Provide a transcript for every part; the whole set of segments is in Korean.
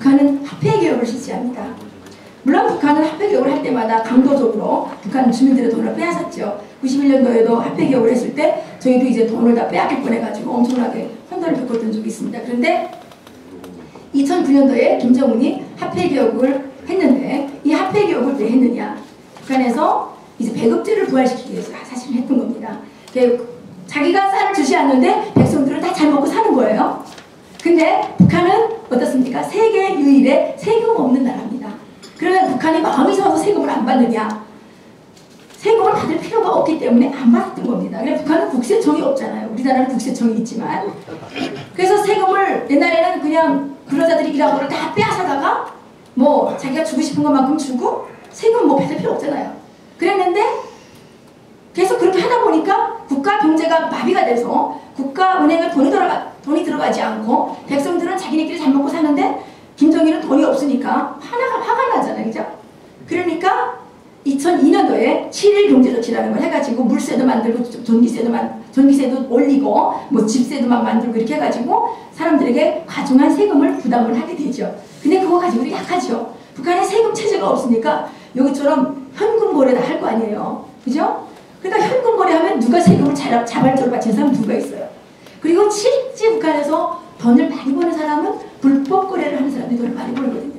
북한은 화폐개혁을 실시합니다. 물론 북한은 화폐개혁을 할 때마다 강도적으로 북한 주민들의 돈을 빼앗았죠. 91년도에도 화폐개혁을 했을 때 저희도 이제 돈을 다 빼앗길 뻔해가지고 엄청나게 혼돈을 겪었던 적이 있습니다. 그런데 2009년도에 김정은이 화폐개혁을 했는데 이 화폐개혁을 왜 했느냐. 북한에서 이제 배급제를 부활시키기 위해서 사실 했던 겁니다. 자기가 쌀을 주지 않는데 백성들은 다 잘 먹고 사는 거예요. 근데 북한은 어떻습니까? 세계 유일의 세금 없는 나라입니다. 그러면 북한이 마음이 좋아서 세금을 안 받느냐? 세금을 받을 필요가 없기 때문에 안 받았던 겁니다. 그러니까 북한은 국세청이 없잖아요. 우리나라는 국세청이 있지만. 그래서 세금을 옛날에는 그냥 근로자들이 일하고 거를 다 빼앗아다가 뭐 자기가 주고 싶은 것만큼 주고 세금 뭐 받을 필요 없잖아요. 그랬는데 계속 그렇게 하다 보니까 국가 경제가 마비가 돼서 국가은행에 돈이 들어가지 않고 백성들은 자기네끼리 잘 먹고 사는데 김정일은 돈이 없으니까 화가 나잖아요. 그죠? 그러니까 2002년도에 7일 경제조치라는 걸 해가지고 물세도 만들고 전기세도 올리고 뭐 집세도 막 만들고 이렇게 해가지고 사람들에게 과중한 세금을 부담을 하게 되죠. 근데 그거 가지고도 약하죠. 북한에 세금 체제가 없으니까 여기처럼 현금 거래다 할 거 아니에요. 그죠? 그러니까 현금 거래하면 누가 세금을 자발적으로 바치는 사람은 누가 있어요. 그리고 실제 북한에서 돈을 많이 버는 사람은 불법 거래를 하는 사람들이 돈을 많이 벌거든요.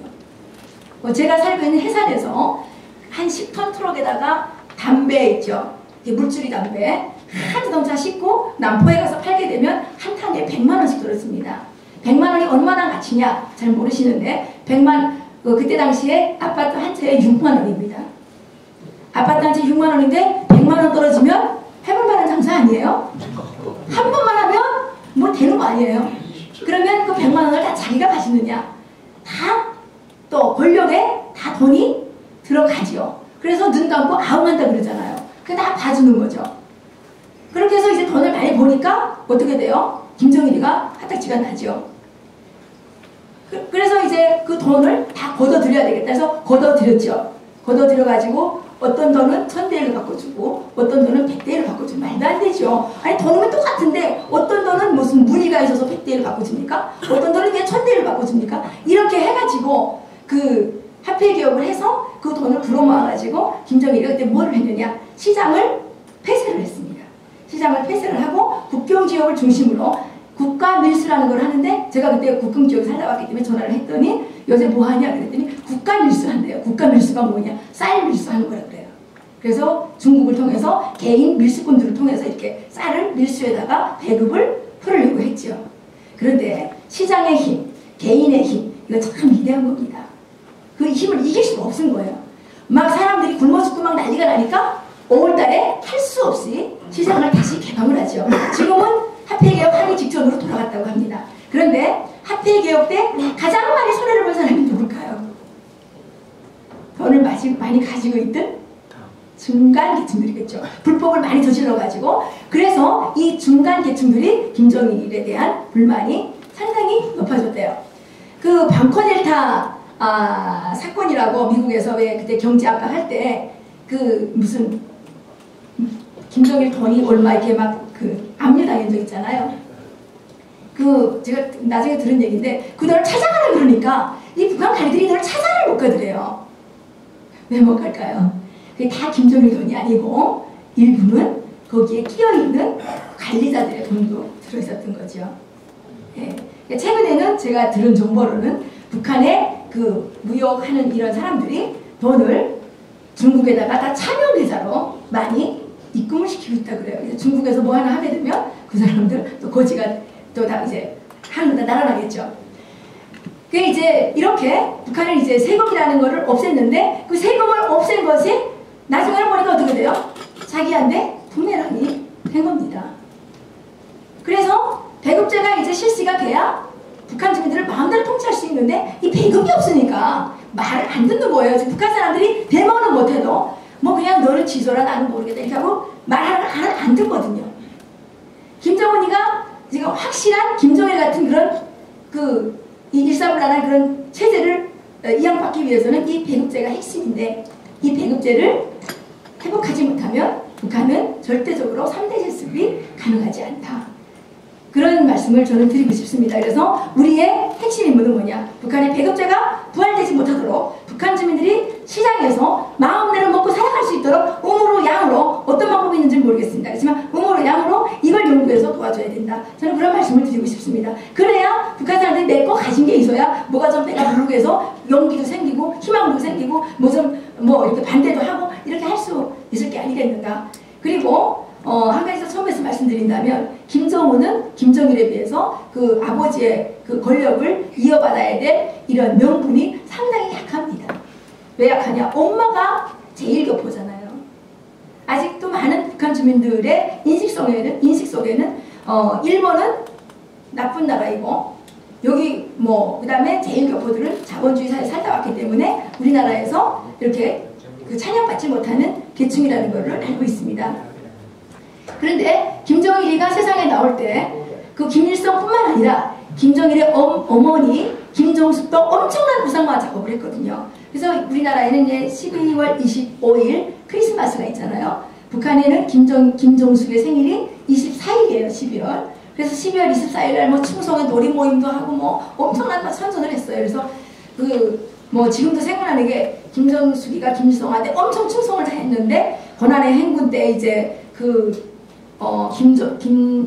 제가 살고 있는 해산에서 한 10톤 트럭에다가 담배 있죠. 물줄이 담배 한 자동차 싣고 남포에 가서 팔게 되면 한 탕에 100만 원씩 들었습니다. 100만 원이 얼마나 가치냐 잘 모르시는데 그때 당시에 아파트 한 채에 6만 원입니다. 아파트 한 채 6만 원인데 100만 원 떨어지면 해볼만한 장사 아니에요? 한 번만 하면 뭐 되는 거 아니에요? 그러면 그 100만 원을 다 자기가 가지느냐? 다 또 권력에 다 돈이 들어가지요. 그래서 눈 감고 아웅한다 그러잖아요. 그게 다 봐주는 거죠. 그렇게 해서 이제 돈을 많이 버니까 어떻게 돼요? 김정일이가 화딱지가 나죠. 그래서 이제 그 돈을 다 걷어들여야 되겠다 해서 걷어들였죠. 걷어들여가지고 어떤 돈은 1000대를 바꿔주고 어떤 돈은 100대를 바꿔주고 말도 안 되죠. 아니 돈은 똑같은데 어떤 돈은 무슨 무늬가 있어서 100대를 바꿔줍니까? 어떤 돈은 그냥 1000대를 바꿔줍니까? 이렇게 해가지고 그 화폐개혁을 해서 그 돈을 불어 모아가지고 김정일이 그때 뭐를 했느냐? 시장을 폐쇄를 했습니다. 시장을 폐쇄를 하고 국경지역을 중심으로 국가밀수라는 걸 하는데 제가 그때 국경지역에 살다 왔기 때문에 전화를 했더니 요새 뭐 하냐 그랬더니 국가밀수 한대요. 국가밀수가 뭐냐? 쌀 밀수하는 거라 그래요. 그래서 중국을 통해서 개인 밀수꾼들을 통해서 이렇게 쌀을 밀수에다가 배급을 풀으려고 했죠. 그런데 시장의 힘, 개인의 힘 이거 참 위대한 겁니다. 그 힘을 이길 수가 없은 거예요. 막 사람들이 굶어 죽고 막 난리가 나니까 5월달에 할 수 없이 시장을 다시 개방을 하죠. 지금은 화폐개혁 하기 직전으로 돌아갔다고 합니다. 그런데 화폐개혁 때 가장 많이 손해를 본 사람이 누굴까요? 돈을 많이 가지고 있던 중간 계층들이겠죠. 불법을 많이 저질러가지고 그래서 이 중간 계층들이 김정일에 대한 불만이 상당히 높아졌대요. 그 방코델타 사건이라고 미국에서 왜 그때 경제 압박할 때 그 무슨 김정일 돈이 얼마 이렇게 막 그 압류당한 적 있잖아요. 그 제가 나중에 들은 얘기인데 그 돈을 찾아가라 그러니까 이 북한 관리들이 돈을 찾아를 못 가더래요. 왜 못 갈까요? 그게 다 김정일 돈이 아니고 일부는 거기에 끼어있는 관리자들의 돈도 들어있었던 거죠. 예. 최근에는 제가 들은 정보로는 북한에 그 무역하는 이런 사람들이 돈을 중국에다가 다 참여계좌로 많이 입금을 시키고 있다 그래요. 이제 중국에서 뭐 하나 하게 되면 그 사람들 또 거지가 또 다 이제 하늘로 날아가겠죠. 그게 이제 이렇게 북한은 이제 세금이라는 거를 없앴는데 그 세금을 없앤 것이 나중에 보니까 어떻게 돼요? 자기한테 부메랑이 된 겁니다. 그래서 배급제가 이제 실시가 돼야 북한 주민들을 마음대로 통치할 수 있는데 이 배급이 없으니까 말을 안 듣는 거예요. 지금 북한 사람들이 데모는 못해도 뭐 그냥 너는 지소라 나는 모르겠다 이렇게 하고 말을 안 듣거든요. 김정은이가 지금 확실한 김정일 같은 그런 그 일사불란한 그런 체제를 이양받기 위해서는 이 배급제가 핵심인데 이 배급제를 회복하지 못하면 북한은 절대적으로 3대 실습이 가능하지 않다. 그런 말씀을 저는 드리고 싶습니다. 그래서 우리의 핵심 임무는 뭐냐? 북한의 배급제가 부활되지 못하도록 북한 주민들이 시장에서 마음대로 먹고 살아갈 수 있도록 음으로 양으로 어떤 방법이 있는지 모르겠습니다. 그렇지만 음으로 양으로 이걸 연구해서 도와줘야 된다. 저는 그런 말씀을 드리고 싶습니다. 그래야 북한 사람들이 내 거 가진 게 있어야 뭐가 좀 내가 부르게 해서 용기도 생기고 희망도 생기고 뭐 이렇게 반대도 하고 이렇게 할 수 있을 게 아니겠는가. 그리고 한 가지 더 처음에서 말씀드린다면 김정은은 김정일에 비해서 그 아버지의 그 권력을 이어받아야 될 이런 명분이 상당히 약합니다. 왜 약하냐? 엄마가 제1교포잖아요. 아직도 많은 북한 주민들의 인식 속에는 일본은 나쁜 나라이고 여기 그 다음에 제1교포들은 자본주의 사회에 살다 왔기 때문에 우리나라에서 이렇게 그 찬양받지 못하는 계층이라는 것을 알고 있습니다. 그런데 김정일이가 세상에 나올 때 그 김일성뿐만 아니라 김정일의 어머니 김정숙도 엄청난 부상과 작업을 했거든요. 그래서 우리나라에는 이제 12월 25일 크리스마스가 있잖아요. 북한에는 김정숙의 생일이 24일이에요. 12월. 그래서 12월 24일 날 뭐 충성의 놀이 모임도 하고 뭐 엄청난 선전을 했어요. 그래서 지금도 생각나는 게 김정숙이가 김일성한테 엄청 충성을 다 했는데 고난의 행군 때 이제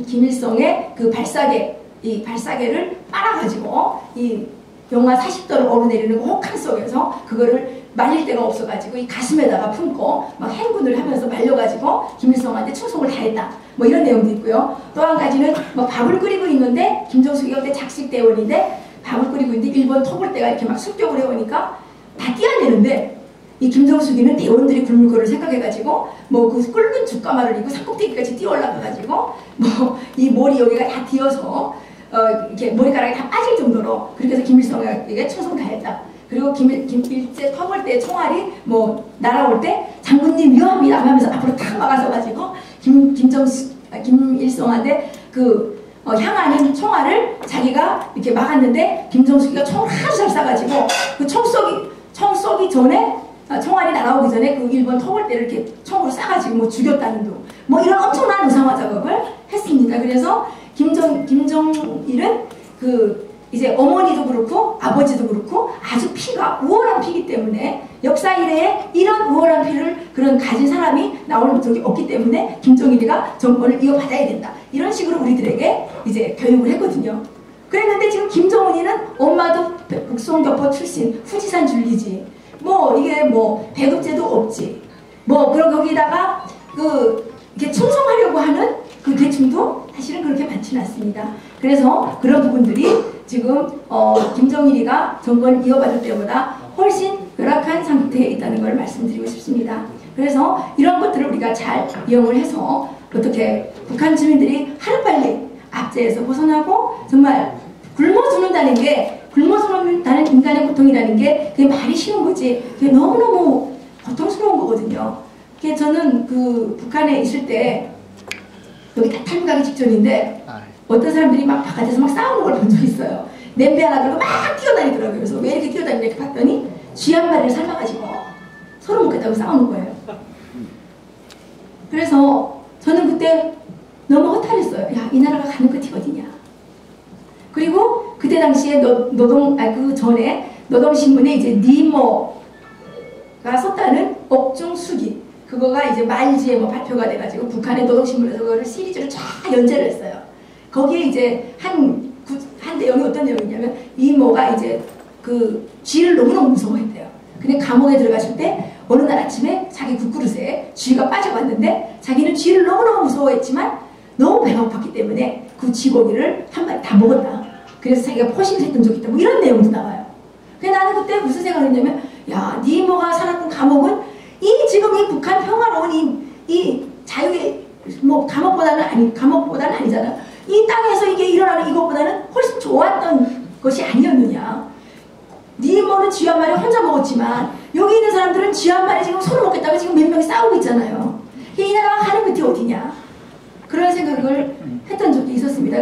김일성의 그 발사계를 빨아가지고 이 영하 40도를 오르내리는 혹한 속에서 그거를 말릴 데가 없어가지고 이 가슴에다가 품고 막 행군을 하면서 말려가지고 김일성한테 충성을 다했다. 뭐 이런 내용도 있고요. 또 한 가지는 밥을 끓이고 있는데 김정숙이가 그때 작식대원인데 밥을 끓이고 있는데 일본 토벌대가 이렇게 막 습격을 해오니까 다 뛰어내는데 이 김정숙이는 대원들이 굶을 거를 생각해가지고 그 끓는 죽가마를 입고 산꼭대기까지 뛰어 올라가가지고 이 머리 여기가 다 뒤어서 이렇게 머리카락이 다 빠질 정도로 그렇게 해서 김일성에게 충성 다했다. 그리고 일제 터벌대 총알이 날아올 때 장군님 위험합니다 하면서 앞으로 탁 막아서가지고 김일성한테 향하는 총알을 자기가 이렇게 막았는데 김정숙이가 총을 아주 잘 쏴가지고 그 총 쏘기 전에 총알이 날아오기 전에 그 일본 토벌대를 이렇게 총으로 쏴가지고 죽였다는 둥 이런 엄청난 의상화 작업을 했습니다. 그래서 김정일은 이제 어머니도 그렇고 아버지도 그렇고 아주 피가 우월한 피이기 때문에 역사 이래에 이런 우월한 피를 가진 사람이 나올 적이 없기 때문에 김정일이가 정권을 이어받아야 된다. 이런 식으로 우리들에게 이제 교육을 했거든요. 그랬는데 지금 김정은이는 엄마도 북송교포 출신 후지산 줄기지 이게 배급제도 없지 그럼 거기다가 이렇게 충성하려고 하는 그 계층도 사실은 그렇게 많지는 않습니다. 그래서 그런 부분들이 지금 김정일이가 정권을 이어받을 때보다 훨씬 열악한 상태에 있다는 걸 말씀드리고 싶습니다. 그래서 이런 것들을 우리가 잘 이용을 해서 어떻게 북한 주민들이 하루빨리 압제에서 벗어나고 정말 굶어 죽는다는 인간의 고통이라는 게 그게 말이 쉬운 거지 그게 너무너무 고통스러운 거거든요. 그게 저는 북한에 있을 때 여기 다 탈북하기 직전인데 어떤 사람들이 막 바깥에서 막 싸우는 걸 본 적 있어요. 냄비 하나 들고 막 뛰어다니더라고요. 그래서 왜 이렇게 뛰어다니냐 이렇게 봤더니 쥐 한 마리를 삶아가지고 서로 먹겠다고 싸우는 거예요. 그래서 저는 그때 너무 허탈했어요. 야, 이 나라가 가는 끝이 어디냐. 그리고 그때 당시에 그 전에 노동신문에 이제 니모가 썼다는 억중수기 그거가 이제 말지에 발표가 돼가지고 북한의 노동신문에서 그거를 시리즈로 쫙 연재를 했어요. 거기에 이제 한 내용이 어떤 내용이냐면 이모가 이제 쥐를 너무너무 무서워했대요. 근데 감옥에 들어갔을 때 어느 날 아침에 자기 국그릇에 쥐가 빠져갔는데 자기는 쥐를 너무너무 무서워했지만 너무 배가 고팠기 때문에 그 쥐고기를 한 마리 다 먹었다. 그래서 자기가 포식을 했던 적이 있다. 이런 내용도 나와요. 근데 나는 그때 무슨 생각을 했냐면 야, 네 이모가 살았던 감옥은 지금 이 북한 평화로운 이 자유의 감옥보다는 아니잖아. 이 땅에서 이게 일어나는 이것보다는 훨씬 좋았던 것이 아니었느냐. 네 이모는 쥐 한 마리 혼자 먹었지만 여기 있는 사람들은 쥐 한 마리 지금 서로 먹겠다고 지금 몇 명이 싸우고 있잖아요. 이 나라가 가는 끝이 어디냐. 그런 생각을 했던 적이 있었습니다.